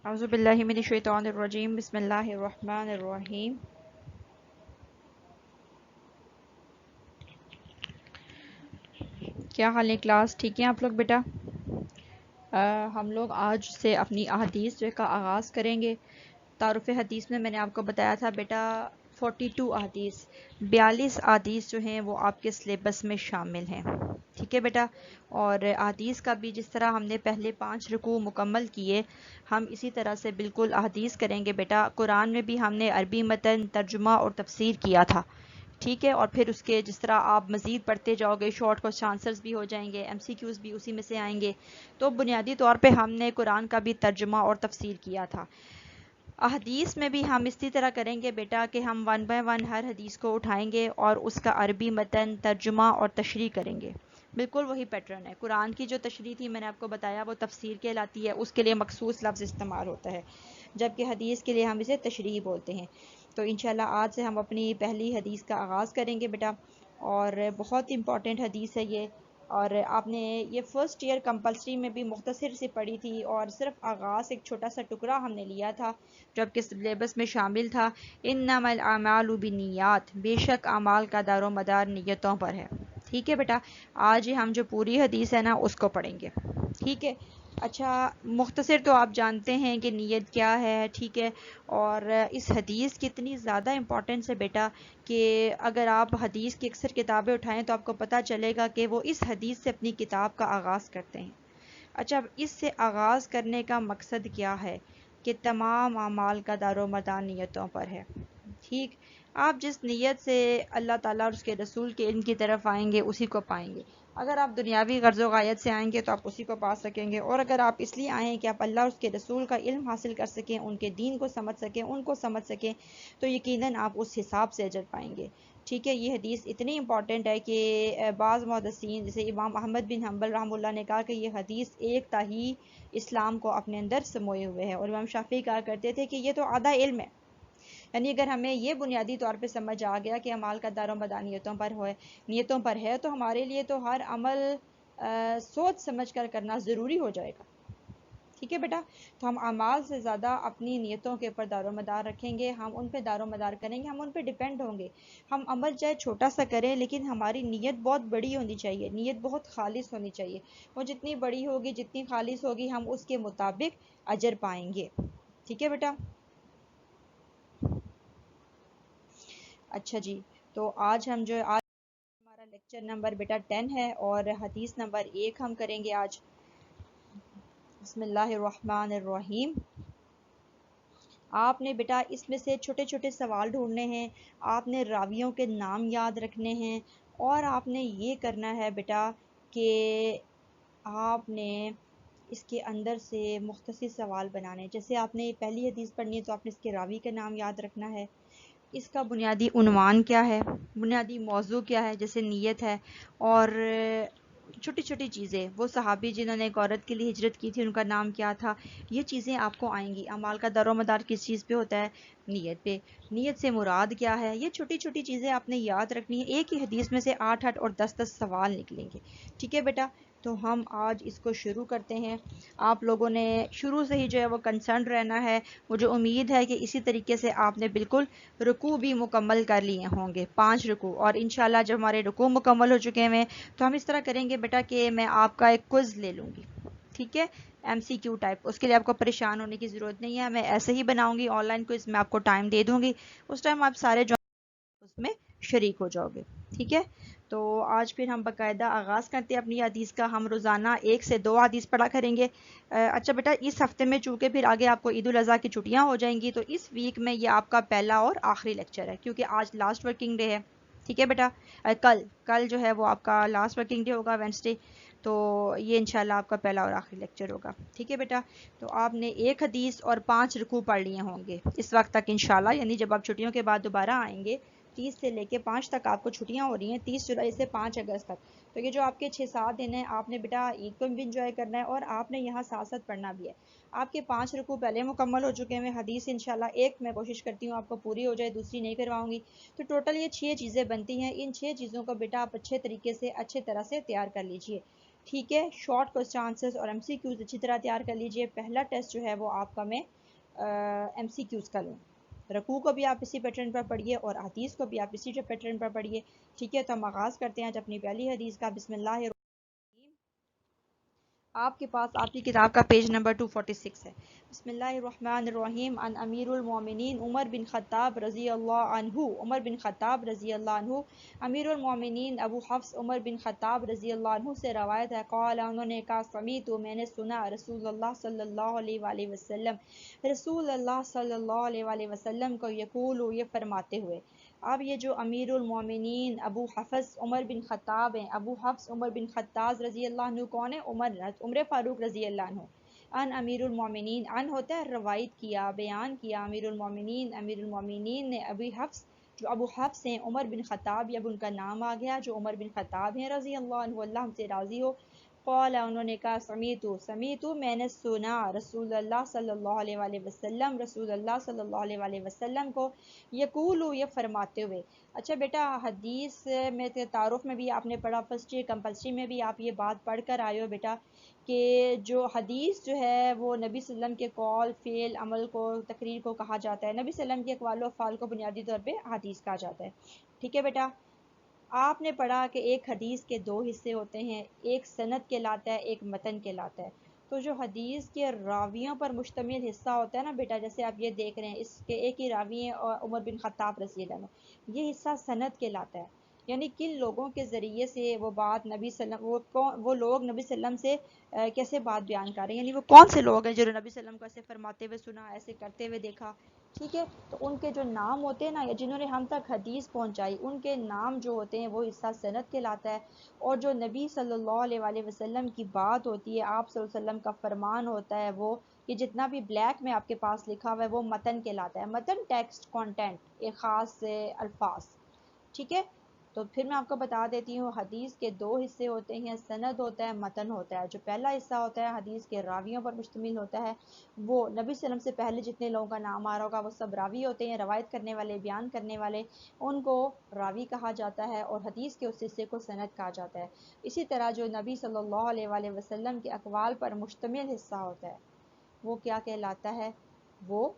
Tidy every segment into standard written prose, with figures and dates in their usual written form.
اعوذ باللہ من الشیطان الرجیم بسم اللہ الرحمن الرحیم۔ کیا حال ہے کلاس؟ ٹھیک ہیں آپ لوگ بیٹا؟ ہم لوگ آج سے اپنی احادیث کا آغاز کریں گے۔ تعارف حدیث میں نے آپ کو بتایا تھا بیٹا 42 احادیث، 42 احادیث جو ہیں وہ آپ کے سلیبس میں شامل ہیں، ٹھیک ہے بیٹا؟ اور احادیث کا بھی جس طرح ہم نے پہلے 5 رکوع مکمل کیے، ہم اسی طرح سے بالکل احادیث کریں گے بیٹا۔ قرآن میں بھی ہم نے عربی متن، ترجمہ اور تفسیر کیا تھا، ٹھیک ہے؟ اور پھر اس کے جس طرح آپ مزید پڑھتے جاؤ گے، شارٹ کوسچن آنسرز بھی ہو جائیں گے، ایم سی کیوز بھی اسی میں سے آئیں گے۔ تو بنیادی طور پہ ہم نے قرآن کا بھی ترجمہ اور تفسیر کیا تھا۔ احادیث میں بھی ہم اسی طرح کریں گے بیٹا کہ ہم 1 بائی 1 ہر حدیث کو اٹھائیں گے اور اس کا عربی متن، ترجمہ اور تشریح کریں گے۔ بالکل وہی پیٹرن ہے۔ قرآن کی جو تشریح تھی میں نے آپ کو بتایا وہ تفسیر کہلاتی ہے، اس کے لیے مخصوص لفظ استعمال ہوتا ہے، جبکہ حدیث کے لیے ہم اسے تشریح بولتے ہیں۔ تو انشاءاللہ آج سے ہم اپنی پہلی حدیث کا آغاز کریں گے بیٹا، اور بہت امپورٹنٹ حدیث ہے یہ، اور آپ نے یہ فرسٹ ایئر کمپلسری میں بھی مختصر سے پڑھی تھی، اور صرف آغاز ایک چھوٹا سا ٹکڑا ہم نے لیا تھا جو آپ کے سلیبس میں شامل تھا۔ انما الاعمال بالنیات، بے شک اعمال کا دار و مدار نیتوں پر ہے، ٹھیک ہے بیٹا؟ آج ہم جو پوری حدیث ہے نا اس کو پڑھیں گے، ٹھیک ہے؟ اچھا، مختصر تو آپ جانتے ہیں کہ نیت کیا ہے، ٹھیک ہے؟ اور اس حدیث کی اتنی زیادہ امپورٹنس ہے بیٹا کہ اگر آپ حدیث کی اکثر کتابیں اٹھائیں تو آپ کو پتہ چلے گا کہ وہ اس حدیث سے اپنی کتاب کا آغاز کرتے ہیں۔ اچھا، اس سے آغاز کرنے کا مقصد کیا ہے کہ تمام اعمال کا دار و مدار نیتوں پر ہے، ٹھیک؟ آپ جس نیت سے اللہ تعالیٰ اور اس کے رسول کے علم کی طرف آئیں گے اسی کو پائیں گے۔ اگر آپ دنیاوی غرض و غایت سے آئیں گے تو آپ اسی کو پا سکیں گے، اور اگر آپ اس لیے آئیں کہ آپ اللہ اور اس کے رسول کا علم حاصل کر سکیں، ان کے دین کو سمجھ سکیں، ان کو سمجھ سکیں، تو یقیناً آپ اس حساب سے اجر پائیں گے، ٹھیک ہے؟ یہ حدیث اتنی امپورٹنٹ ہے کہ بعض محدثین جیسے امام احمد بن حنبل رحمہ اللہ نے کہا کہ یہ حدیث ایک تہائی اسلام کو اپنے اندر سموئے ہوئے ہے، اور امام شافعی کہا کرتے تھے کہ یہ تو آدھا علم ہے۔ یعنی اگر ہمیں یہ بنیادی طور پہ سمجھ آ گیا کہ اعمال کا دار و مدار نیتوں پر ہے تو ہمارے لیے تو ہر عمل سوچ سمجھ کر کرنا ضروری ہو جائے گا، ٹھیک ہے بیٹا؟ تو ہم اعمال سے زیادہ اپنی نیتوں کے اوپر دار و مدار رکھیں گے، ہم ان پہ دار و مدار کریں گے، ہم ان پہ ڈیپینڈ ہوں گے۔ ہم عمل چاہے چھوٹا سا کریں لیکن ہماری نیت بہت بڑی ہونی چاہیے، نیت بہت خالص ہونی چاہیے۔ وہ جتنی بڑی ہوگی، جتنی خالص ہوگی، ہم اس کے مطابق اجر پائیں گے، ٹھیک ہے بیٹا؟ اچھا جی، تو آج ہمارا لیکچر نمبر بیٹا 10 ہے، اور حدیث نمبر 1 ہم کریں گے آج۔ بسم اللہ الرحمن الرحیم۔ آپ نے بیٹا اس میں سے چھوٹے چھوٹے سوال ڈھونڈنے ہیں، آپ نے راویوں کے نام یاد رکھنے ہیں، اور آپ نے یہ کرنا ہے بیٹا کہ آپ نے اس کے اندر سے مختصر سوال بنانے۔ جیسے آپ نے پہلی حدیث پڑھنی ہے تو آپ نے اس کے راوی کا نام یاد رکھنا ہے، اس کا بنیادی عنوان کیا ہے، بنیادی موضوع کیا ہے، جیسے نیت ہے، اور چھوٹی چھوٹی چیزیں، وہ صحابی جنہوں نے ایک عورت کے لیے ہجرت کی تھی ان کا نام کیا تھا، یہ چیزیں آپ کو آئیں گی۔ اعمال کا دار و مدار کس چیز پہ ہوتا ہے؟ نیت پہ۔ نیت سے مراد کیا ہے، یہ چھوٹی چھوٹی چیزیں آپ نے یاد رکھنی ہے۔ ایک ہی حدیث میں سے 8 اور 10 سوال نکلیں گے، ٹھیک ہے بیٹا؟ تو ہم آج اس کو شروع کرتے ہیں۔ آپ لوگوں نے شروع سے ہی جو ہے وہ کنسرن رہنا ہے۔ مجھے امید ہے کہ اسی طریقے سے آپ نے بالکل رکوع بھی مکمل کر لیے ہوں گے، 5 رکوع، اور انشاءاللہ جب ہمارے رکوع مکمل ہو چکے ہیں تو ہم اس طرح کریں گے بیٹا کہ میں آپ کا ایک کوئز لے لوں گی، ٹھیک ہے؟ ایم سی کیو ٹائپ۔ اس کے لیے آپ کو پریشان ہونے کی ضرورت نہیں ہے، میں ایسے ہی بناؤں گی آن لائن کوئز، میں آپ کو ٹائم دے دوں گی، اس ٹائم آپ سارے جو اس میں شریک ہو جاؤ گے، ٹھیک ہے؟ تو آج پھر ہم باقاعدہ آغاز کرتے ہیں اپنی حدیث کا۔ ہم روزانہ 1 سے 2 حدیث پڑھا کریں گے۔ اچھا بیٹا، اس ہفتے میں چونکہ پھر آگے آپ کو عید الاضحیٰ کی چھٹیاں ہو جائیں گی تو اس ویک میں یہ آپ کا پہلا اور آخری لیکچر ہے، کیونکہ آج لاسٹ ورکنگ ڈے ہے، ٹھیک ہے بیٹا؟ کل جو ہے وہ آپ کا لاسٹ ورکنگ ڈے ہوگا، وینسڈے، تو یہ انشاءاللہ آپ کا پہلا اور آخری لیکچر ہوگا، ٹھیک ہے بیٹا؟ تو آپ نے 1 حدیث اور 5 رکوع پڑھ لیے ہوں گے اس وقت تک انشاءاللہ، یعنی جب آپ چھٹیوں کے بعد دوبارہ آئیں گے، 30 سے لے کے 5 تک آپ کو چھٹیاں ہو رہی ہیں، 30 جولائی سے 5 اگست تک، تو یہ جو آپ کے 6-7 دن ہیں آپ نے بیٹا عید کو بھی انجوائے کرنا ہے، اور آپ نے یہاں ساتھ ساتھ پڑھنا بھی ہے۔ آپ کے 5 رکوع پہلے مکمل ہو چکے ہیں، حدیث انشاءاللہ ایک میں کوشش کرتی ہوں آپ کو پوری ہو جائے، دوسری نہیں کرواؤں گی، تو ٹوٹل یہ 6 چیزیں بنتی ہیں۔ ان 6 چیزوں کو بیٹا آپ اچھے طریقے سے اچھے طرح سے تیار کر لیجئے، ٹھیک ہے؟ شارٹ کوسچن آنسرز اور ایم سی کیوز اچھی طرح تیار کر لیجئے۔ پہلا ٹیسٹ جو ہے وہ آپ کا میں ایم سی کیوز کا لوں. رکوع کو بھی آپ اسی پیٹرن پر پڑھیے اور حدیث کو بھی آپ اسی پیٹرن پر پڑھیے. ٹھیک ہے، تو ہم آغاز کرتے ہیں آج اپنی پہلی حدیث کا. بسم اللہ الرحمن. آپ کے پاس آپ کی کتاب کا پیج نمبر 246 ہے. بسم اللہ الرحمن الرحیم. ان امیر المومنین عمر بن خطاب رضی اللہ عنہ. عمر بن خطاب رضی اللہ عنہ امیر المومنین ابو حفص عمر بن خطاب رضی اللہ عنہ سے روایت ہے. قال، انہوں نے کہا، سمیت، میں نے سنا، رسول اللہ صلی اللہ علیہ وآلہ وسلم، رسول اللہ صلی اللہ علیہ وآلہ وسلم کو یقول، یہ فرماتے ہوئے. اب یہ جو امیر المومنین ابو حفص عمر بن خطاب ہیں، ابو حفص عمر بن خطاب رضی اللہ عنہ کون ہے؟ عمر فاروق رضی اللہ عنہ. ان امیر المومنین، ان ہوتا ہے روایت کیا، بیان کیا. امیر المومنین نے ابی حفص، جو ابو حفص ہیں عمر بن خطاب، اب ان کا نام آ گیا، جو عمر بن خطاب ہیں رضی اللہ عنہ، اللہ ہم سے راضی ہو. قال، انہوں نے کہا، سمیتو میں نے سنا، رسول اللہ صلی اللہ علیہ وآلہ وسلم، رسول اللہ صلی اللہ علیہ وآلہ وسلم کو یقول، یہ فرماتے ہوئے. اچھا بیٹا، حدیث میں تعارف میں بھی آپ نے پڑھا، فرسٹ ایئر کمپلسری میں بھی آپ یہ بات پڑھ کر آئے ہو بیٹا کہ جو حدیث جو ہے وہ نبی صلی اللہ علیہ وسلم کے قول، فعل، عمل کو، تقریر کو کہا جاتا ہے. نبی صلی اللہ علیہ وسلم کے اقوال و افعال کو بنیادی طور پہ حدیث کہا جاتا ہے. ٹھیک ہے بیٹا، آپ نے پڑھا کہ ایک حدیث کے دو حصے ہوتے ہیں، ایک سند کہلاتا ہے، ایک متن کہلاتا ہے. تو جو حدیث کے راویوں پر مشتمل حصہ ہوتا ہے نا بیٹا، جیسے آپ یہ دیکھ رہے ہیں، اس کے ایک ہی راوی ہیں عمر بن خطاب رضی اللہ عنہ، یہ حصہ سند کہلاتا ہے. یعنی کن لوگوں کے ذریعے سے وہ بات نبی صلی اللہ علیہ وسلم، وہ لوگ نبی صلی اللہ علیہ وسلم سے کیسے بات بیان کر رہے ہیں، یعنی وہ کون سے لوگ ہیں جو نبی صلی اللہ علیہ وسلم کو ایسے فرماتے ہوئے سنا، ایسے کرتے ہوئے دیکھا. ٹھیک ہے، تو ان کے جو نام ہوتے ہیں نا، یا جنہوں نے ہم تک حدیث پہنچائی، ان کے نام جو ہوتے ہیں وہ حصہ سند کہلاتا ہے. اور جو نبی صلی اللہ علیہ وآلہ وسلم کی بات ہوتی ہے، آپ صلی اللہ علیہ وسلم کا فرمان ہوتا ہے، وہ یہ جتنا بھی بلیک میں آپ کے پاس لکھا ہوا ہے وہ متن کہلاتا ہے. متن ٹیکسٹ، کانٹینٹ، ایک خاص الفاظ. ٹھیک ہے، تو پھر میں آپ کو بتا دیتی ہوں، حدیث کے دو حصے ہوتے ہیں، سند ہوتا ہے، متن ہوتا ہے. جو پہلا حصہ ہوتا ہے حدیث کے راویوں پر مشتمل ہوتا ہے، وہ نبی صلی اللہ علیہ وسلم سے پہلے جتنے لوگوں کا نام آ رہا ہوگا وہ سب راوی ہوتے ہیں، روایت کرنے والے، بیان کرنے والے، ان کو راوی کہا جاتا ہے، اور حدیث کے اس حصے کو سند کہا جاتا ہے. اسی طرح جو نبی صلی اللہ علیہ وآلہ وسلم کے اقوال پر مشتمل حصہ ہوتا ہے وہ کیا کہلاتا ہے؟ وہ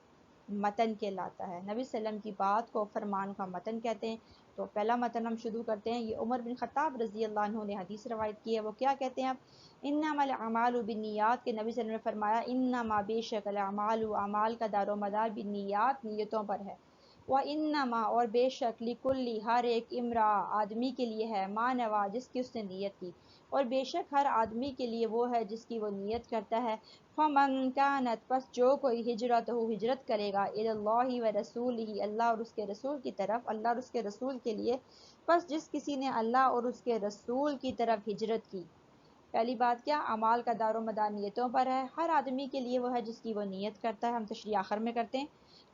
متن کہلاتا ہے. نبی صلی اللہ علیہ وسلم کی بات کو، فرمان کا متن کہتے ہیں. تو پہلا متن ہم شروع کرتے ہیں. یہ عمر بن خطاب رضی اللہ عنہ نے حدیث روایت کی ہے. وہ کیا کہتے ہیں؟ اب انما الاعمال بالنیات، کے نبی صلی اللہ علیہ وسلم نے فرمایا، انما بے شک، الاعمال، اعمال کا دار و مدار، بالنیات، نیتوں پر ہے. وانما، اور بے شک، لکل، ہر ایک، امرا، آدمی کے لیے ہے، ما نوا، جس کی اس نے نیت کی. اور بے شک ہر آدمی کے لیے وہ ہے جس کی وہ نیت کرتا ہے. فمن کانت، پس جو کوئی، ہجرت ہو، ہجرت کرے گا، اللہ و رسولہ، اللہ اور اس کے رسول کی طرف، اللہ اور اس کے رسول کے لیے. پس جس کسی نے اللہ اور اس کے رسول کی طرف ہجرت کی. پہلی بات کیا؟ اعمال کا دار و مدار نیتوں پر ہے. ہر آدمی کے لیے وہ ہے جس کی وہ نیت کرتا ہے. ہم تشریح آخر میں کرتے ہیں.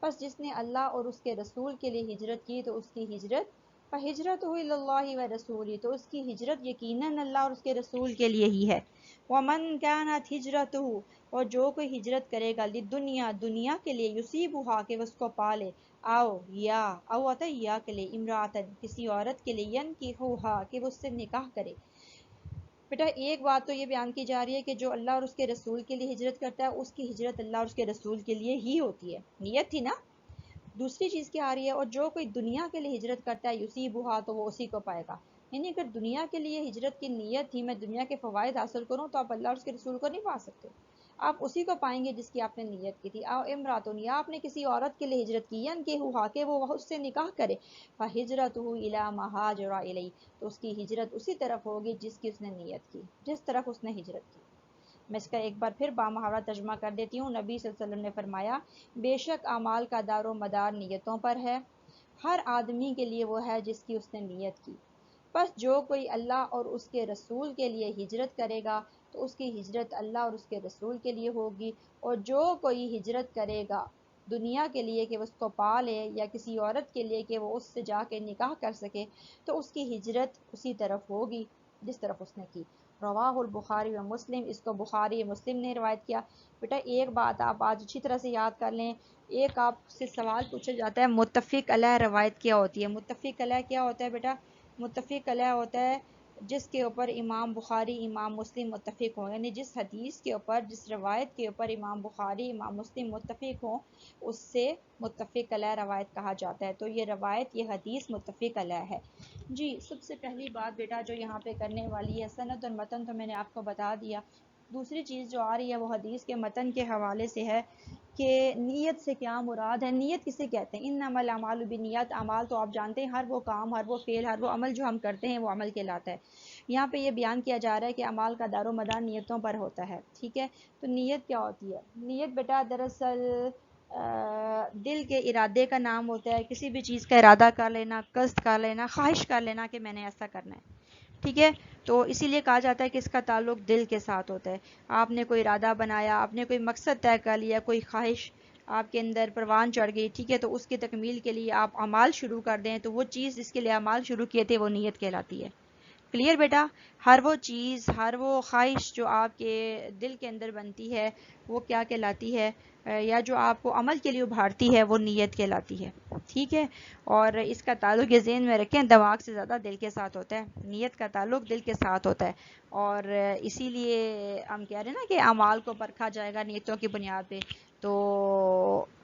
پس جس نے اللہ اور اس کے رسول کے لیے ہجرت کی تو اس کی ہجرت، فہجرتہ الی اللہ و رسولہ، تو اس کی ہجرت یقیناً اللہ اور اس کے رسول کے لیے ہی ہے. ومن کانت ہجرتہ، اور جو کوئی ہجرت کرے گا، لدنیا، دنیا کے لیے، یصیبھا، کہ اس کو پالے، آؤ، یا او آتا ہے یا کے لیے، امراتن، کسی عورت کے لیے، ینکحھا، کہ وہ اس سے نکاح کرے. بیٹا ایک بات تو یہ بیان کی جا رہی ہے کہ جو اللہ اور اس کے رسول کے لیے ہجرت کرتا ہے اس کی ہجرت اللہ اور اس کے رسول کے لیے ہی ہوتی ہے. نیت تھی نا. دوسری چیز کیا آ رہی ہے؟ اور جو کوئی دنیا کے لیے ہجرت کرتا ہے، یصیبھا، تو وہ اسی کو پائے گا. یعنی اگر دنیا کے لیے ہجرت کی نیت تھی، میں دنیا کے فوائد حاصل کروں، تو آپ اللہ اور اس کے رسول کو نہیں پا سکتے. آپ اسی کو پائیں گے جس کی آپ نے نیت کی تھی. او امراتن، یا آپ نے کسی عورت کے لیے ہجرت کی، ینکحھا، کہ وہ اس سے نکاح کرے، فہجرتہ الی ما ہاجر الیہ، تو اس کی ہجرت اسی طرف ہوگی جس کی اس نے نیت کی، جس طرف اس نے ہجرت کی. میں اس کا ایک بار پھر بامحاورہ ترجمہ کر دیتی ہوں. نبی صلی اللہ علیہ وسلم نے فرمایا، بے شک اعمال کا دار و مدار نیتوں پر ہے. ہر آدمی کے لیے وہ ہے جس کی اس نے نیت کی. پس جو کوئی اللہ اور اس کے رسول کے لیے ہجرت کرے گا تو اس کی ہجرت اللہ اور اس کے رسول کے لیے ہوگی. اور جو کوئی ہجرت کرے گا دنیا کے لیے کہ وہ اس کو پا لے، یا کسی عورت کے لیے کہ وہ اس سے جا کے نکاح کر سکے، تو اس کی ہجرت اسی طرف ہوگی جس طرف اس نے کی. رواہ البخاری و مسلم، اس کو بخاری مسلم نے روایت کیا. بیٹا ایک بات آپ آج اچھی طرح سے یاد کر لیں. ایک آپ سے سوال پوچھا جاتا ہے، متفق علیہ روایت کیا ہوتی ہے؟ متفق علیہ کیا ہوتا ہے بیٹا؟ متفق علیہ ہوتا ہے جس کے اوپر امام بخاری امام مسلم متفق ہوں، یعنی جس حدیث کے اوپر، جس روایت کے اوپر امام بخاری امام مسلم متفق ہوں اس سے متفق علیہ روایت کہا جاتا ہے۔ تو یہ روایت، یہ حدیث متفق علیہ ہے۔ جی سب سے پہلی بات بیٹا جو یہاں پہ کرنے والی ہے، سند اور متن تو میں نے آپ کو بتا دیا۔ دوسری چیز جو آ رہی ہے وہ حدیث کے متن کے حوالے سے ہے کہ نیت سے کیا مراد ہے، نیت کسے کہتے ہیں۔ انما الاعمال بالنیات، اعمال تو آپ جانتے ہیں ہر وہ کام، ہر وہ فعل، ہر وہ عمل جو ہم کرتے ہیں وہ عمل کہلاتا ہے۔ یہاں پہ یہ بیان کیا جا رہا ہے کہ اعمال کا دار و مدار نیتوں پر ہوتا ہے، ٹھیک ہے۔ تو نیت کیا ہوتی ہے؟ نیت بیٹا دراصل دل کے ارادے کا نام ہوتا ہے، کسی بھی چیز کا ارادہ کر لینا، قصد کر لینا، خواہش کر لینا کہ میں نے ایسا کرنا ہے، ٹھیک ہے۔ تو اسی لیے کہا جاتا ہے کہ اس کا تعلق دل کے ساتھ ہوتا ہے۔ آپ نے کوئی ارادہ بنایا، آپ نے کوئی مقصد طے کر لیا، کوئی خواہش آپ کے اندر پروان چڑھ گئی، ٹھیک ہے، تو اس کی تکمیل کے لیے آپ اعمال شروع کر دیں تو وہ چیز جس کے لیے اعمال شروع کیے تھے وہ نیت کہلاتی ہے۔ کلیئر بیٹا؟ ہر وہ چیز، ہر وہ خواہش جو آپ کے دل کے اندر بنتی ہے وہ کیا کہلاتی ہے، یا جو آپ کو عمل کے لیے ابھارتی ہے وہ نیت کہلاتی ہے، ٹھیک ہے۔ اور اس کا تعلق یہ ذہن میں رکھیں، دماغ سے زیادہ دل کے ساتھ ہوتا ہے، نیت کا تعلق دل کے ساتھ ہوتا ہے۔ اور اسی لیے ہم کہہ رہے ہیں نا کہ اعمال کو پرکھا جائے گا نیتوں کی بنیاد پہ۔ تو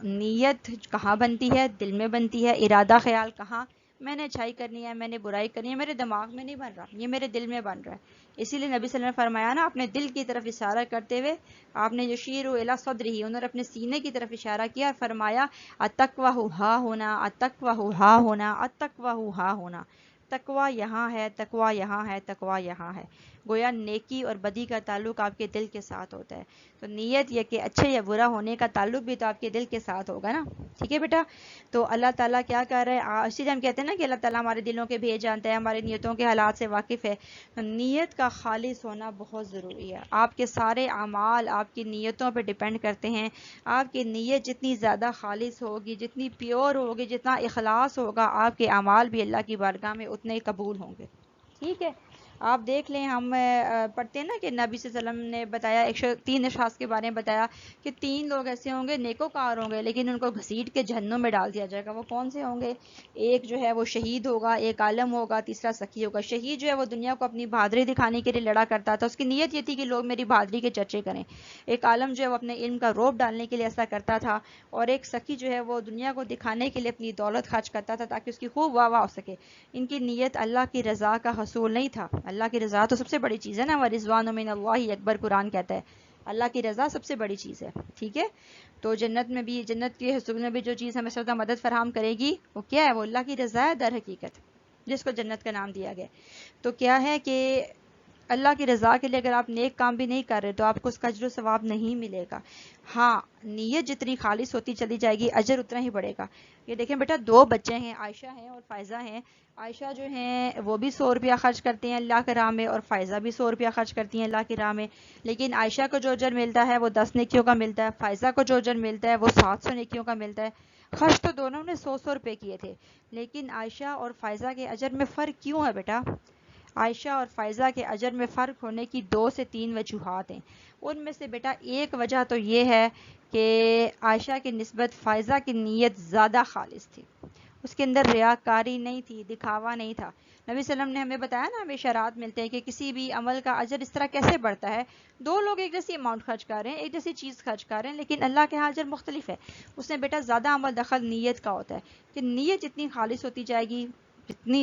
نیت کہاں بنتی ہے؟ دل میں بنتی ہے۔ ارادہ خیال کہاں؟ میں نے اچھائی کرنی ہے، میں نے برائی کرنی ہے، میرے دماغ میں نہیں بن رہا، یہ میرے دل میں بن رہا ہے۔ اسی لیے نبی صلی اللہ علیہ وسلم نے فرمایا نا، اپنے دل کی طرف اشارہ کرتے ہوئے آپ نے یشیر الی صدرہ، انہوں نے اپنے سینے کی طرف اشارہ کیا اور فرمایا اتقوی ہا ہونا، اتقوی ہا ہونا، اتقوی ہا ہونا، تقوی یہاں ہے، تقوی یہاں ہے، تقوی یہاں ہے۔ گویا نیکی اور بدی کا تعلق آپ کے دل کے ساتھ ہوتا ہے۔ تو نیت یہ کہ اچھے یا برا ہونے کا تعلق بھی تو آپ کے دل کے ساتھ ہوگا نا، ٹھیک ہے بیٹا۔ تو اللہ تعالیٰ کیا کر رہے ہیں، اسی لیے ہم کہتے ہیں نا کہ اللہ تعالیٰ ہمارے دلوں کے بھیج جانتا ہے، ہماری نیتوں کے حالات سے واقف ہے۔ تو نیت کا خالص ہونا بہت ضروری ہے۔ آپ کے سارے اعمال آپ کی نیتوں پہ ڈیپینڈ کرتے ہیں۔ آپ کی نیت جتنی زیادہ خالص ہوگی، جتنی پیور ہوگی، جتنا اخلاص ہوگا، آپ کے اعمال بھی اللہ کی بارگاہ میں اتنے ہی قبول ہوں گے، ٹھیک ہے۔ آپ دیکھ لیں، ہم پڑھتے ہیں نا کہ نبی صلی اللہ علیہ وسلم نے بتایا 103 اشخاص کے بارے میں بتایا کہ 3 لوگ ایسے ہوں گے نیکوکار ہوں گے لیکن ان کو گھسیٹ کے جہنم میں ڈال دیا جائے گا۔ وہ کون سے ہوں گے؟ ایک جو ہے وہ شہید ہوگا، ایک عالم ہوگا، تیسرا سخی ہوگا۔ شہید جو ہے وہ دنیا کو اپنی بہادری دکھانے کے لیے لڑا کرتا تھا، اس کی نیت یہ تھی کہ لوگ میری بہادری کے چرچے کریں۔ ایک عالم جو ہے وہ اپنے علم کا روب ڈالنے کے لیے ایسا کرتا تھا، اور ایک سخی جو ہے وہ دنیا کو دکھانے کے لیے اپنی دولت خرچ کرتا تھا تاکہ اس کی خوب واہ واہ ہو سکے۔ ان کی نیت اللہ کی رضا کا حصول نہیں تھا۔ اللہ کی رضا تو سب سے بڑی چیز ہے نا، وَرِضْوَانٌ مِّنَ اللَّهِ اکبر، قرآن کہتا ہے اللہ کی رضا سب سے بڑی چیز ہے، ٹھیک ہے۔ تو جنت میں بھی، جنت کے حصول میں بھی جو چیز ہمیں سدا مدد فراہم کرے گی وہ کیا ہے؟ وہ اللہ کی رضا ہے در حقیقت، جس کو جنت کا نام دیا گیا۔ تو کیا ہے کہ اللہ کی رضا کے لیے اگر آپ نیک کام بھی نہیں کر رہے تو آپ کو اس کا اجر و ثواب نہیں ملے گا۔ ہاں نیت جتنی خالص ہوتی چلی جائے گی اجر اتنا ہی بڑھے گا۔ یہ دیکھیں بیٹا، 2 بچے ہیں، عائشہ ہیں اور فائزہ ہیں۔ عائشہ جو ہیں وہ بھی 100 روپیہ خرچ کرتے ہیں اللہ کے راہ میں، اور فائزہ بھی 100 روپیہ خرچ کرتی ہیں اللہ کی راہ میں، لیکن عائشہ کو جو اجر ملتا ہے وہ 10 نیکیوں کا ملتا ہے، فائزہ کو جو اجر ملتا ہے وہ 700 نیکیوں کا ملتا ہے۔ خرچ تو دونوں نے 100 روپے کیے تھے، لیکن عائشہ اور فائزہ کے اجر میں فرق کیوں ہے بیٹا؟ عائشہ اور فائزہ کے اجر میں فرق ہونے کی 2 سے 3 وجوہات ہیں۔ ان میں سے بیٹا ایک وجہ تو یہ ہے کہ عائشہ کی نسبت فائزہ کی نیت زیادہ خالص تھی، اس کے اندر ریاکاری نہیں تھی، دکھاوا نہیں تھا۔ نبی صلی اللہ علیہ وسلم نے ہمیں بتایا نا، ہمیں اشارات ملتے ہیں کہ کسی بھی عمل کا اجر اس طرح کیسے بڑھتا ہے، 2 لوگ ایک جیسی اماؤنٹ خرچ کر رہے ہیں، ایک جیسی چیز خرچ کر رہے ہیں، لیکن اللہ کے ہاں اجر مختلف ہے۔ اس نے بیٹا زیادہ عمل دخل نیت کا ہوتا ہے کہ نیت جتنی خالص ہوتی جائے گی،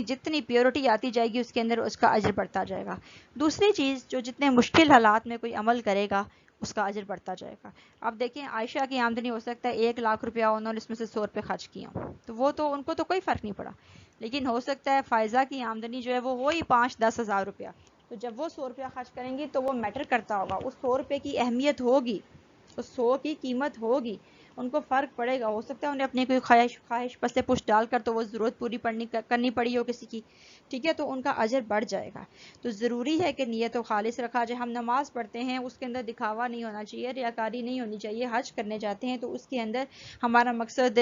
جتنی پیورٹی آتی جائے گی اس کے اندر، اس کا اجر بڑھتا جائے گا۔ دوسری چیز، جو جتنے مشکل حالات میں کوئی عمل کرے گا اس کا اجر بڑھتا جائے گا۔ اب دیکھیں عائشہ کی آمدنی ہو سکتا ہے 1 لاکھ روپیہ، انہوں نے اس میں سے 100 روپے خرچ کیا، تو وہ تو ان کو تو کوئی فرق نہیں پڑا، لیکن ہو سکتا ہے فائزہ کی آمدنی جو ہے وہ وہی 5-10 ہزار روپیہ، تو جب وہ 100 روپیہ خرچ کریں گی تو وہ میٹر کرتا ہوگا، اس 100 روپے کی اہمیت ہوگی، اس 100 کی قیمت ہوگی، ان کو فرق پڑے گا۔ ہو سکتا ہے انہیں اپنی کوئی خواہش پس پش ڈال کر تو وہ ضرورت پوری کرنی پڑی ہو کسی کی، ٹھیک ہے، تو ان کا اجر بڑھ جائے گا۔ تو ضروری ہے کہ نیت و خالص رکھا جائے۔ ہم نماز پڑھتے ہیں، اس کے اندر دکھاوا نہیں ہونا چاہیے، ریاکاری نہیں ہونی چاہیے۔ حج کرنے جاتے ہیں تو اس کے اندر ہمارا مقصد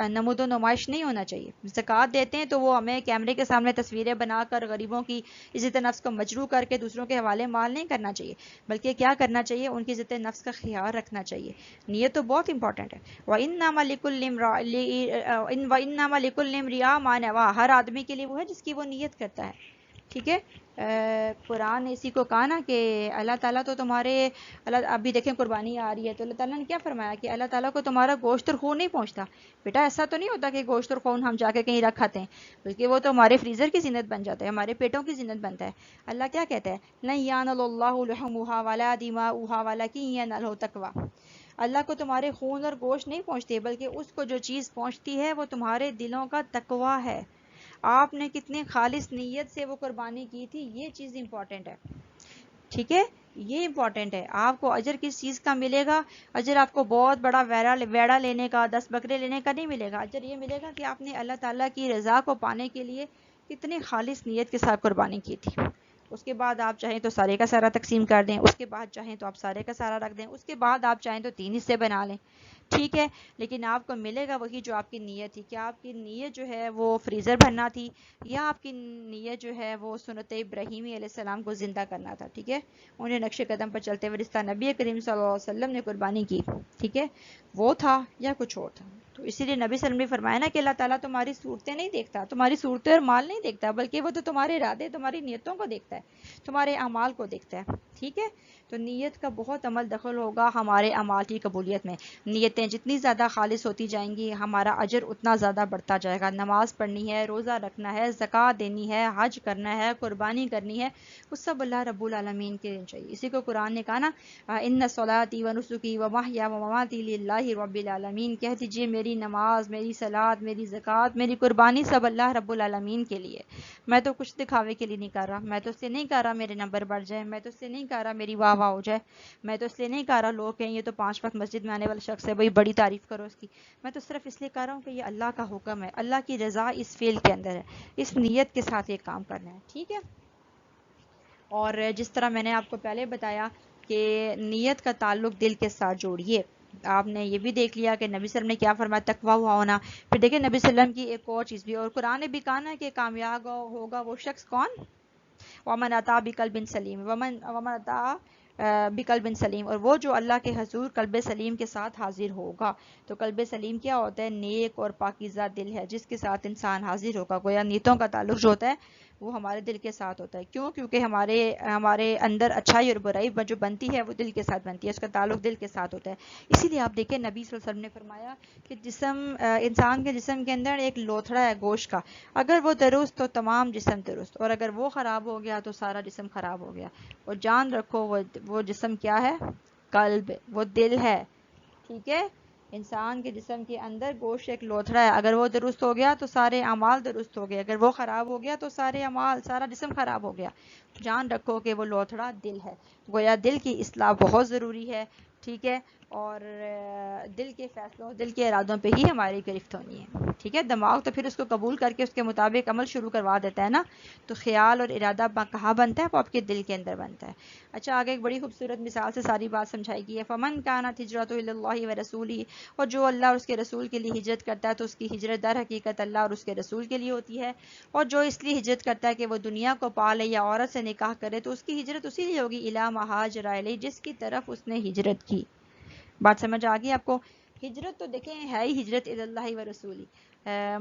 نمود و نمائش نہیں ہونا چاہیے۔ زکوٰۃ دیتے ہیں تو وہ ہمیں کیمرے کے سامنے تصویریں بنا کر غریبوں کی عزت نفس کو مجروح کر کے دوسروں کے حوالے مال نہیں کرنا چاہیے، بلکہ کیا کرنا چاہیے؟ ان کی عزت نفس کا خیال رکھنا چاہیے۔ نیت تو بہت امپورٹنٹ ہے۔ وَإِنَّمَا لِكُلِّ امْرِئٍ مَا نَوَىٰ، ہر آدمی کے لیے وہ ہے جس کی وہ نیت کرتا ہے۔ ٹھیک ہے، قرآن نے اسی کو کہا نا کہ اللہ تعالیٰ تو تمہارے اللہ ابھی دیکھیں قربانی آ رہی ہے تو اللہ تعالیٰ نے کیا فرمایا کہ اللہ تعالیٰ کو تمہارا گوشت اور خون نہیں پہنچتا. بیٹا ایسا تو نہیں ہوتا کہ گوشت اور خون ہم جا کے کہیں رکھ کھاتے ہیں، بلکہ وہ تو ہمارے فریزر کی زینت بن جاتا ہے، ہمارے پیٹوں کی زینت بنتا ہے. اللہ کیا کہتا ہے، لن ینال اللہ لحومها ولا دماؤها ولکن ینالہ تقوی. اللہ کو تمہارے خون اور گوشت نہیں پہنچتے، بلکہ اس کو جو چیز پہنچتی ہے وہ تمہارے دلوں کا تقوی ہے. آپ نے کتنے خالص نیت سے وہ قربانی کی تھی، یہ چیز امپورٹنٹ ہے. ٹھیک ہے، یہ امپورٹنٹ ہے. آپ کو اجر کس چیز کا ملے گا؟ اجر آپ کو بہت بڑا ویڑا لینے کا، 10 بکرے لینے کا نہیں ملے گا. اجر یہ ملے گا کہ آپ نے اللہ تعالیٰ کی رضا کو پانے کے لیے کتنی خالص نیت کے ساتھ قربانی کی تھی. اس کے بعد آپ چاہیں تو سارے کا سارا تقسیم کر دیں، اس کے بعد چاہیں تو آپ سارے کا سارا رکھ دیں، اس کے بعد آپ چاہیں تو 3 حصے بنا لیں. ٹھیک ہے، لیکن آپ کو ملے گا وہی جو آپ کی نیت تھی. کیا آپ کی نیت جو ہے وہ فریزر بھرنا تھی، یا آپ کی نیت جو ہے وہ سنت ابراہیمی علیہ السلام کو زندہ کرنا تھا؟ ٹھیک ہے، انہیں نقش قدم پر چلتے ہوئے رشتہ نبی کریم صلی اللہ علیہ وسلم نے قربانی کی، ٹھیک ہے، وہ تھا یا کچھ اور تھا. تو اسی لیے نبی صلی اللہ علیہ وسلم نے فرمایا نا کہ اللہ تعالیٰ تمہاری صورتیں نہیں دیکھتا، تمہاری صورتیں اور مال نہیں دیکھتا، بلکہ وہ تو تمہارے ارادے، تمہاری نیتوں کو دیکھتا ہے، تمہارے اعمال کو دیکھتا ہے. ٹھیک ہے، تو نیت کا بہت عمل دخل ہوگا ہمارے اعمال کی قبولیت میں. نیتیں جتنی زیادہ خالص ہوتی جائیں گی ہمارا اجر اتنا زیادہ بڑھتا جائے گا. نماز پڑھنی ہے، روزہ رکھنا ہے، زکوٰۃ دینی ہے، حج کرنا ہے، قربانی کرنی ہے، وہ سب اللہ رب العالمین کے لیے چاہیے. اسی کو قرآن نے کہا نا، ان صلاتی و نسکی و محیا و مماتی للہ رب العالمین. کہہ دیجیے میری نماز، میری صلاۃ، میری زکوٰۃ، میری قربانی سب اللہ رب العالمین کے لیے. میں تو کچھ دکھاوے کے لیے نہیں کر رہا، میں تو اس لیے نہیں کر رہا میرے نمبر بڑھ جائے، میں تو اس لیے نہیں کر رہا میری واہ واہ ہو جائے، میں تو اس لیے نہیں کر رہا لوگ کہیں یہ تو 5 وقت مسجد میں آنے والا شخص ہے، بھائی بڑی تعریف کرو اس کی. میں تو صرف اس لیے کر رہا ہوں کہ یہ اللہ کا حکم ہے، اللہ کی رضا اس فعل کے اندر ہے، اس نیت کے ساتھ یہ کام کرنا ہے. ٹھیک ہے، اور جس طرح میں نے آپ کو پہلے بتایا کہ نیت کا تعلق دل کے ساتھ جوڑیے. آپ نے یہ بھی دیکھ لیا کہ نبی صلی اللہ علیہ وسلم نے کیا فرمایا، تقویٰ ہوا ہونا. پھر دیکھیں نبی صلی اللہ علیہ وسلم کی ایک اور چیز بھی، اور قرآن نے بھی کہا نا کہ کامیاب ہوگا وہ شخص کون، ومن اتا بقلب سلیم، ومن اتا بقلب سلیم، اور وہ جو اللہ کے حضور قلب سلیم کے ساتھ حاضر ہوگا. تو قلب سلیم کیا ہوتا ہے؟ نیک اور پاکیزہ دل ہے جس کے ساتھ انسان حاضر ہوگا. گویا نیتوں کا تعلق جو ہوتا ہے وہ ہمارے دل کے ساتھ ہوتا ہے. کیوں؟ کیونکہ ہمارے اندر اچھائی اور برائی جو بنتی ہے وہ دل کے ساتھ بنتی ہے، اس کا تعلق دل کے ساتھ ہوتا ہے. اسی لیے آپ دیکھیں نبی صلی اللہ علیہ وسلم نے فرمایا کہ انسان کے جسم کے اندر ایک لوتھڑا ہے گوشت کا، اگر وہ درست تو تمام جسم درست، اور اگر وہ خراب ہو گیا تو سارا جسم خراب ہو گیا. اور جان رکھو وہ جسم کیا ہے؟ قلب، وہ دل ہے. ٹھیک ہے، انسان کے جسم کے اندر گوشت ایک لوتھڑا ہے، اگر وہ درست ہو گیا تو سارے اعمال درست ہو گئے، اگر وہ خراب ہو گیا تو سارے اعمال، سارا جسم خراب ہو گیا. جان رکھو کہ وہ لوتھڑا دل ہے. گویا دل کی اصلاح بہت ضروری ہے. ٹھیک ہے، اور دل کے فیصلوں، دل کے ارادوں پہ ہی ہماری گرفت ہونی ہے. ٹھیک ہے، دماغ تو پھر اس کو قبول کر کے اس کے مطابق عمل شروع کروا دیتا ہے نا. تو خیال اور ارادہ کہاں بنتا ہے؟ وہ آپ کے دل کے اندر بنتا ہے. اچھا، آگے ایک بڑی خوبصورت مثال سے ساری بات سمجھائی گئی ہے. فمن کانت ہجرتہ الی اللہ ورسولہ، اور جو اللہ اور اس کے رسول کے لیے ہجرت کرتا ہے تو اس کی ہجرت در حقیقت اللہ اور اس کے رسول کے لیے ہوتی ہے. اور جو اس لیے ہجرت کرتا ہے کہ وہ دنیا کو پا لے یا عورت سے نکاح کرے تو اس کی ہجرت اسی لیے ہوگی الی ما ہاجر الیہ، جس کی طرف اس نے ہجرت کی. بات سمجھ آ گئی آپ کو؟ ہجرت تو دیکھیں ہے ہی ہجرت الی اللہ و رسولی،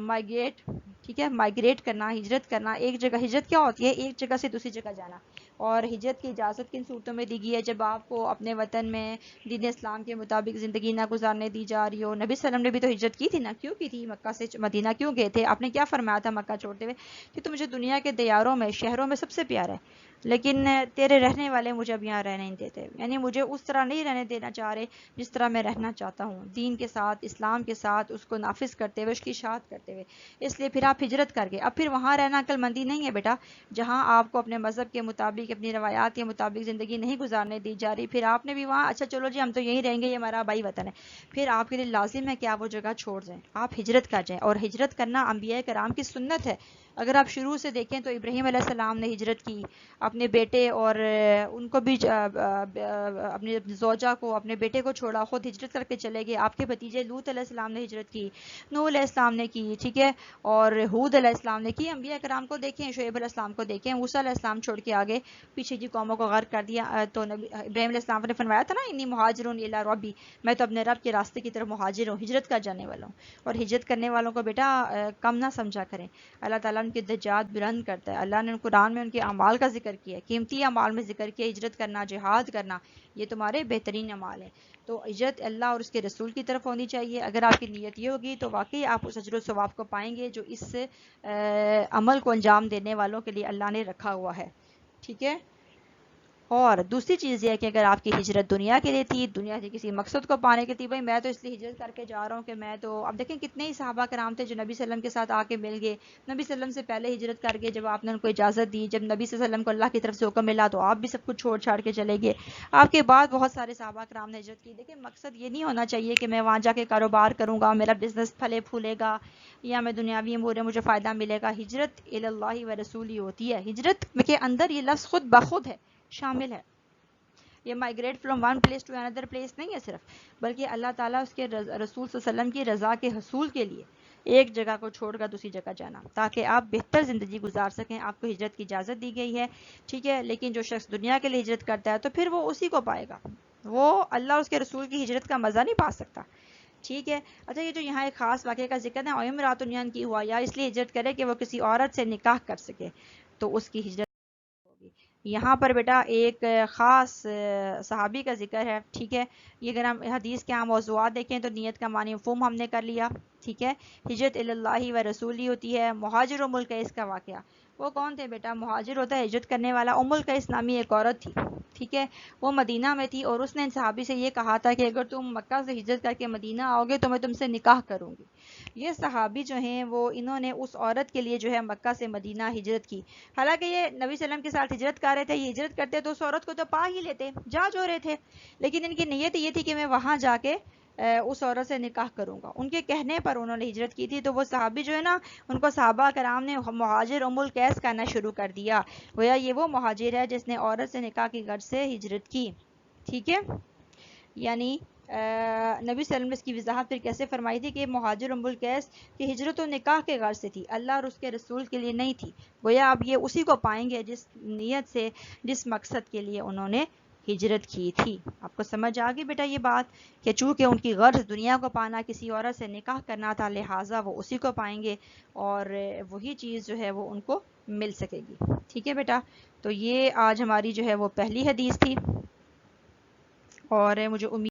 مائگریٹ. ٹھیک ہے، مائگریٹ کرنا، ہجرت کرنا. ایک جگہ ہجرت کیا ہوتی ہے؟ ایک جگہ سے دوسری جگہ جانا. اور ہجرت کی اجازت کن صورتوں میں دی گئی ہے؟ جب آپ کو اپنے وطن میں دین اسلام کے مطابق زندگی نہ گزارنے دی جا رہی ہو. نبی صلی اللہ علیہ وسلم نے بھی تو ہجرت کی تھی نا. کیوں کی تھی؟ مکہ سے مدینہ کیوں گئے تھے؟ آپ نے کیا فرمایا تھا مکہ چھوڑتے ہوئے؟ کہ تو مجھے دنیا کے دیاروں میں، شہروں میں سب سے پیارا ہے، لیکن تیرے رہنے والے مجھے اب یہاں رہنے نہیں دیتے. یعنی مجھے اس طرح نہیں رہنے دینا چاہ رہے جس طرح میں رہنا چاہتا ہوں، دین کے ساتھ، اسلام کے ساتھ، اس کو نافذ کرتے ہوئے، اس کی اشاعت کرتے ہوئے. اس لیے پھر آپ ہجرت کر گئے. اب پھر وہاں رہنا عقل مندی نہیں ہے بیٹا. جہاں آپ کو اپنے مذہب کے مطابق، اپنی روایات کے مطابق زندگی نہیں گزارنے دی جا رہی، پھر آپ نے بھی وہاں اچھا چلو جی ہم تو یہیں رہیں گے، یہ ہمارا بھائی وطن ہے، پھر آپ کے لیے لازم ہے کہ آپ وہ جگہ چھوڑ جائیں، آپ ہجرت کر جائیں. اور ہجرت کرنا انبیاء کرام کی سنت ہے. اگر آپ شروع سے دیکھیں تو ابراہیم علیہ السلام نے ہجرت کی، اپنے بیٹے اور ان کو بھی اپنی زوجہ کو، اپنے بیٹے کو چھوڑا، خود ہجرت کر کے چلے گئے. آپ کے بھتیجے لوط علیہ السلام نے ہجرت کی، نوح علیہ السلام نے کی، ٹھیک ہے، اور ہود علیہ السلام نے کی. انبیاء کرام کو دیکھیں، شعیب علیہ السلام کو دیکھیں، موسیٰ علیہ السلام چھوڑ کے آگے پیچھے کی قوموں کو غرق کر دیا. تو ابراہیم علیہ السلام نے فرمایا تھا نا، انی مہاجرون الی ربی، میں تو اپنے رب کے راستے کی طرف مہاجر ہوں، ہجرت کر جانے والا ہوں. اور ہجرت کرنے والوں کو بیٹا کم نہ سمجھا کریں. اللہ تعالیٰ ان کے درجات بلند کرتا ہے. اللہ نے قرآن میں ان کے اعمال کا ذکر کیا ہے, قیمتی اعمال میں ذکر کیا, ہجرت کرنا, جہاد کرنا, یہ تمہارے بہترین اعمال ہیں. تو ہجرت اللہ اور اس کے رسول کی طرف ہونی چاہیے. اگر آپ کی نیت یہ ہوگی تو واقعی آپ اس اجر و ثواب کو پائیں گے جو اس عمل کو انجام دینے والوں کے لیے اللہ نے رکھا ہوا ہے. ٹھیک ہے. اور دوسری چیز یہ ہے کہ اگر آپ کی ہجرت دنیا کے لیے تھی, دنیا سے کسی مقصد کو پانے کی تھی, بھائی میں تو اس لیے ہجرت کر کے جا رہا ہوں کہ میں تو, اب دیکھیں کتنے ہی صحابہ کرام تھے جو نبی صلی اللہ علیہ وسلم کے ساتھ آ کے مل گئے, نبی صلی اللہ علیہ وسلم سے پہلے ہجرت کر گئے, جب آپ نے ان کو اجازت دی, جب نبی صلی اللہ علیہ وسلم کو اللہ کی طرف سے حکم ملا تو آپ بھی سب کچھ چھوڑ چھاڑ کے چلے گئے. آپ کے بعد بہت سارے صحابہ کرام نے ہجرت کی. دیکھیں مقصد یہ نہیں ہونا چاہیے کہ میں وہاں جا کے کاروبار کروں گا, میرا بزنس پھلے پھولے گا, یا میں دنیاوی امور میں مجھے فائدہ ملے گا. ہجرت الی اللہ و رسول ہی ہوتی ہے. ہجرت کے اندر یہ لفظ خود بخود ہے, شامل ہے. یہ migrate from one place to another place نہیں ہے صرف, بلکہ اللہ تعالیٰ اس کے رسول صلی اللہ علیہ وسلم کی رضا کے حصول کے لیے ایک جگہ کو چھوڑ کر دوسری جگہ جانا, تاکہ آپ بہتر زندگی گزار سکیں. آپ کو ہجرت کی اجازت دی گئی ہے, ٹھیک ہے, لیکن جو شخص دنیا کے لیے ہجرت کرتا ہے تو پھر وہ اسی کو پائے گا, وہ اللہ اور اس کے رسول کی ہجرت کا مزہ نہیں پا سکتا. ٹھیک ہے. اچھا, یہ جو یہاں ایک خاص واقعے کا ذکر ہے, امرات کی ہوا, یا اس لیے ہجرت کرے کہ وہ کسی عورت سے نکاح کر سکے, تو اس کی ہجرت ہوگی. یہاں پر بیٹا ایک خاص صحابی کا ذکر ہے. ٹھیک ہے. یہ اگر ہم حدیث کے عام موضوعات دیکھیں تو نیت کا معنی مفہوم ہم نے کر لیا. ٹھیک ہے. ہجرت اللہ و رسولی ہوتی ہے. مہاجر ام القیس کا واقعہ, وہ کون تھے بیٹا؟ مہاجر ہوتا ہے ہجرت کرنے والا. ام القیس نامی ایک عورت تھی. ٹھیک ہے. وہ مدینہ میں تھی اور اس نے ان صحابی سے یہ کہا تھا کہ اگر تم مکہ سے ہجرت کر کے مدینہ آؤ گے تو میں تم سے نکاح کروں گی. یہ صحابی جو ہیں وہ انہوں نے اس عورت کے لیے جو ہے مکہ سے مدینہ ہجرت کی. حالانکہ یہ نبی صلی اللہ علیہ وسلم کے ساتھ ہجرت کر رہے تھے, یہ ہجرت کرتے تو اس عورت کو تو پا ہی لیتے, جا جو رہے تھے, لیکن ان کی نیت یہ تھی کہ میں وہاں جا کے اس عورت سے نکاح کروں گا. ان کے کہنے پر انہوں نے ہجرت کی تھی. تو وہ صحابی جو ہے نا, ان کو صحابہ کرام نے مہاجر ام القیس کہنا شروع کر دیا, گویا یہ وہ مہاجر ہے جس نے عورت سے نکاح کی غرض سے ہجرت کی. ٹھیک ہے. یعنی نبی صلی اللہ علیہ وسلم نے اس کی وضاحت پھر کیسے فرمائی تھی کہ مہاجر ام القیس کی ہجرت و نکاح کے غرض سے تھی, اللہ اور اس کے رسول کے لیے نہیں تھی. گویا آپ یہ اسی کو پائیں گے جس نیت سے, جس مقصد کے لیے انہوں نے ہجرت کی تھی. آپ کو سمجھ آ گئی بیٹا یہ بات, کہ چونکہ ان کی غرض دنیا کو پانا, کسی عورت سے نکاح کرنا تھا, لہٰذا وہ اسی کو پائیں گے اور وہی چیز جو ہے وہ ان کو مل سکے گی. ٹھیک ہے بیٹا. تو یہ آج ہماری جو ہے وہ پہلی حدیث تھی, اور مجھے امید